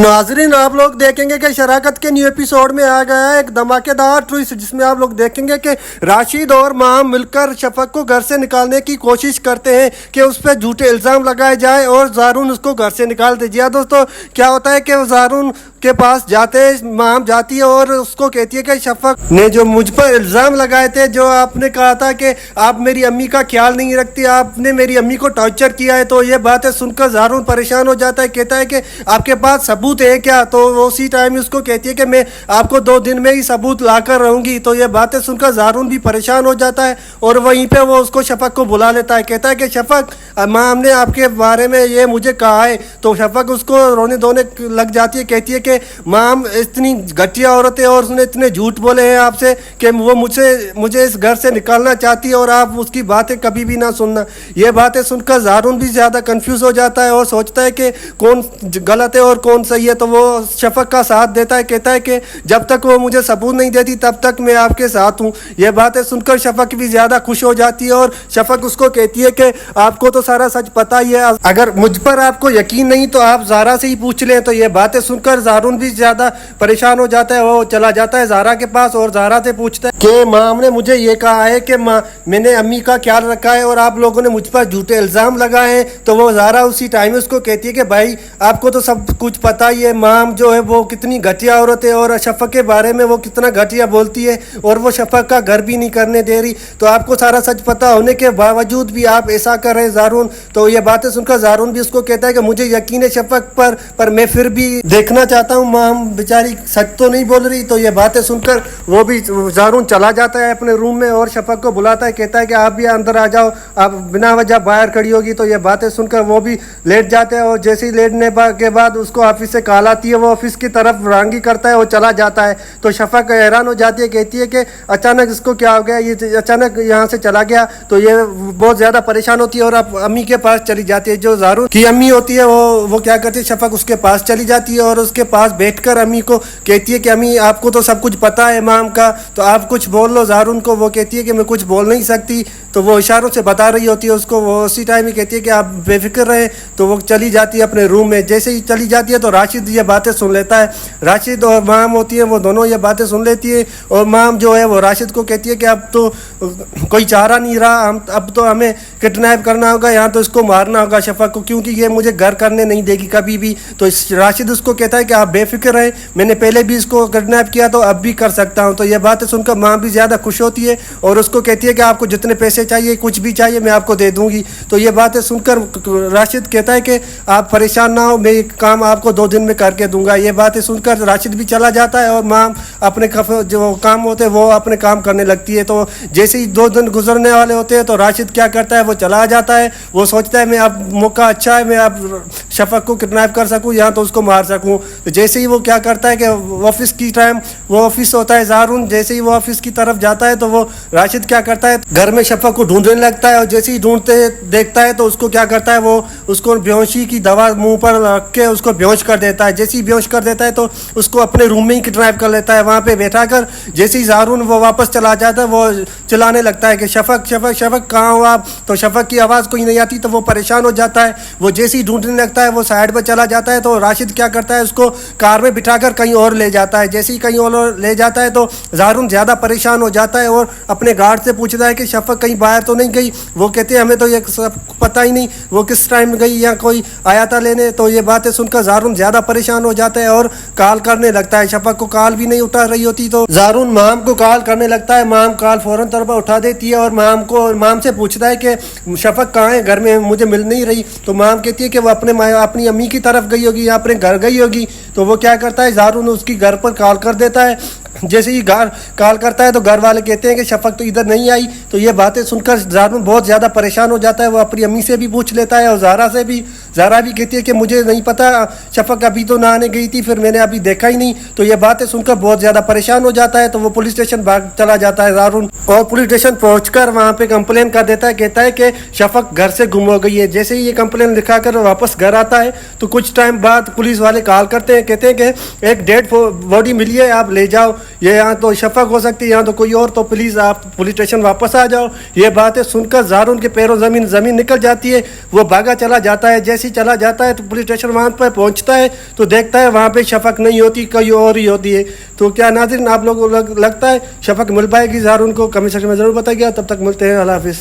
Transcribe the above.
नाजरीन, आप लोग देखेंगे कि शराकत के न्यू एपिसोड में आ गया है एक धमाकेदार ट्विस्ट, जिसमें आप लोग देखेंगे कि राशिद और माम मिलकर शफक को घर से निकालने की कोशिश करते हैं कि उस पर झूठे इल्ज़ाम लगाए जाए और ज़ारून उसको घर से निकाल दीजिए। दोस्तों, क्या होता है कि ज़ारून के पास जाते माम जाती है और उसको कहती है कि शफक ने जो मुझ पर इल्ज़ाम लगाए थे, जो आपने कहा था कि आप मेरी अम्मी का ख्याल नहीं रखती, आपने मेरी अम्मी को टॉर्चर किया है। तो ये बातें सुनकर ज़ारून परेशान हो जाता है, कहता है कि आपके पास सबूत है क्या? तो वो उसी टाइम उसको कहती है कि मैं आपको 2 दिन में ही सबूत ला कर रहूँगी। तो ये बातें सुनकर ज़ारून भी परेशान हो जाता है और वहीं पर वो उसको शफक को बुला लेता है, कहता है कि शफक, माम ने आपके बारे में ये मुझे कहा है। तो शफक उसको रोने धोने लग जाती है, कहती है कि माम इतनी घटिया औरत है और उसने इतने झूठ बोले हैं आपसे कि वो मुझे इस घर से निकालना चाहती है और आप उसकी बातें कभी भी ना सुनना। ये बातें सुनकर ज़ारून भी ज़्यादा कंफ्यूज हो जाता है और सोचता है कि कौन गलत है और कौन सही है। तो वो शफक का साथ देता है, कहता है कि जब तक वो मुझे सबूत नहीं देती तब तक मैं आपके साथ हूँ। ये बातें सुनकर शफक भी ज़्यादा खुश हो जाती है और शफक उसको कहती है कि आपको तो सारा सच पता ही है, अगर मुझ पर आपको यकीन नहीं तो आप ज़ारा से ही पूछ लें। तो ये बातें सुनकर ज़ारून भी ज़्यादा परेशान हो जाता है। वो चला जाता है ज़ारा के पास और ज़ारा से पूछता है कि माम ने मुझे ये कहा है कि मैंने अम्मी का ख्याल रखा है और आप लोगों ने मुझ पर झूठे इल्ज़ाम लगाए हैं। तो वो ज़ारा उसी टाइम उसको कहती है कि भाई, आपको तो सब कुछ पता ही है, माम जो है वो कितनी घटिया औरत है और शफक के बारे में वो कितना घटिया बोलती है और वो शफक का घर भी नहीं करने दे रही। तो आपको सारा सच पता होने के बावजूद भी आप ऐसा कर रहे हैं ज़ारून। तो ये बातें सुनकर ज़ारून भी उसको कहता है कि मुझे यकीन है शफक पर मैं फिर भी देखना चाहता हूँ माम बेचारी सच तो नहीं बोल रही। तो ये बातें सुनकर वो भी ज़ारून चला जाता है अपने रूम में और शफक को बुलाता है, कहता है कि आप भी अंदर आ जाओ, आप बिना वजह बाहर खड़ी होगी। तो ये बातें सुनकर वो भी लेट जाते हैं और जैसे ही लेटने के बाद उसको ऑफिस से कॉल आती है, वो ऑफिस की तरफ रांगी करता है और चला जाता है। तो शफक हैरान हो जाती है, कहती है कि अचानक इसको क्या हो गया, ये अचानक यहाँ से चला गया। तो ये बहुत ज़्यादा परेशान होती है और अब अम्मी के पास चली जाती है। जो ज़ारून की अम्मी होती है वो क्या करती है, शफक उसके पास चली जाती है और उसके पास बैठकर अम्मी को कहती है कि अम्मी, आपको तो सब कुछ पता है माम का, तो आप कुछ बोल लो ज़ारून को। वो कहती है कि मैं कुछ बोल नहीं सकती। तो वो इशारों से बता रही होती है उसको। वो उसी टाइम ही कहती है कि आप बेफिक्र रहें। तो वो चली जाती है अपने रूम में। जैसे ही चली जाती है तो राशिद ये बातें सुन लेता है। राशिद और माम होती है वो दोनों ये बातें सुन लेती है और माम जो है वो राशिद को कहती है कि अब तो कोई चारा नहीं रहा, अब तो हमें किडनैप करना होगा, यहाँ तो इसको मारना होगा शफक को, क्योंकि ये मुझे घर करने नहीं देगी कभी भी। तो राशिद उसको कहता है कि आप बेफिक्र रहें, मैंने पहले भी इसको किडनैप किया तो अब भी कर सकता हूँ। तो ये बातें सुनकर माँ भी ज़्यादा खुश होती है और उसको कहती है कि आपको जितने पैसे चाहिए, कुछ भी चाहिए, मैं आपको दे दूँगी। तो ये बातें सुनकर राशिद कहता है कि आप परेशान ना हो, मैं ये काम आपको 2 दिन में करके दूंगा। ये बातें सुनकर राशिद भी चला जाता है और माँ अपने जो काम होते हैं वो अपने काम करने लगती है। तो जैसे ही 2 दिन गुजरने वाले होते हैं तो राशिद क्या करता है, वो चला जाता है। वो सोचता है मैं अब मौका अच्छा है, मैं अब शफक को किडनैप कर सकूँ या तो उसको मार सकूँ। तो जैसे ही वो क्या करता है कि ऑफिस की टाइम वो ऑफिस होता है ज़ारून, जैसे ही वो ऑफिस की तरफ जाता है तो वो राशिद क्या करता है, घर में शफक को ढूंढने लगता है और जैसे ही ढूंढते देखता है तो उसको क्या करता है, वो उसको बेहोशी की दवा मुंह पर रख के उसको बेहोश कर देता है। जैसे ही बेहोश कर देता है तो उसको अपने रूम में ही किडनैप कर लेता है, वहाँ पे बैठा कर। जैसे ही ज़ारून वो वापस चला जाता है, वो चिल्लाने लगता है कि शफक शफक शफक कहाँ हो आप? तो शफक की आवाज़ कोई नहीं आती तो वो परेशान हो जाता है। वो जैसे ही ढूंढने लगता है वो साइड पर चला जाता है। तो राशिद क्या करता है, उसको कार में बिठाकर कहीं और ले जाता है। जैसे ही कहीं और ले जाता है तो ज़ारून ज़्यादा परेशान हो जाता है और अपने गार्ड से पूछता है कि शफक कहीं बाहर तो नहीं गई। वो कहते हैं हमें तो ये सब पता ही नहीं वो किस टाइम गई या कोई आया था लेने। तो ये बातें सुनकर ज़ारून ज़्यादा परेशान हो जाता है और कॉल करने लगता है। शफक को कॉल भी नहीं उठा रही होती तो ज़ारून माम को कॉल करने लगता है। माम कॉल फ़ौरन तौर पर उठा देती है और माम से पूछता है कि शफक कहाँ है, घर में मुझे मिल नहीं रही। तो माम कहती है कि वो अपनी अम्मी की तरफ गई होगी या अपने घर गई होगी। तो वो क्या करता है, ज़ारून उसकी घर पर कॉल कर देता है। जैसे ही घर कॉल करता है तो घर वाले कहते हैं कि शफक तो इधर नहीं आई। तो ये बातें सुनकर ज़ारून बहुत ज़्यादा परेशान हो जाता है। वो अपनी अम्मी से भी पूछ लेता है और ज़ारा से भी। ज़ारा भी कहती है कि मुझे नहीं पता, शफक अभी तो नहाने गई थी, फिर मैंने अभी देखा ही नहीं। तो ये बातें सुनकर बहुत ज़्यादा परेशान हो जाता है। तो वो पुलिस स्टेशन भाग चला जाता है ज़ारून और पुलिस स्टेशन पहुँचकर वहाँ पर कंप्लेन कर देता है। कहता है कि शफक घर से गुम हो गई है। जैसे ही ये कंप्लेन लिखा कर वापस घर आता है तो कुछ टाइम बाद पुलिस वाले कॉल करते हैं, कहते हैं कि एक डेड बॉडी मिली है, आप ले जाओ, ये यहाँ तो शफक हो सकती है, यहाँ तो कोई और, तो प्लीज़ आप पुलिस स्टेशन वापस आ जाओ। ये बातें सुनकर ज़ारून के पैरों ज़मीन निकल जाती है। वो भागा चला जाता है। जैसे ऐसे ही चला जाता है, तो पुलिस स्टेशन वहाँ पर पहुँचता है तो देखता है वहाँ पे शफक नहीं होती, कोई और ही होती है। तो क्या नाज़रीन आप लोगों को लगता है शफक मिल पाएगी? ज़रूर उनको कमेंट सेक्शन में ज़रूर बताइएगा। तब तक मिलते हैं, अल्लाह हाफिज़।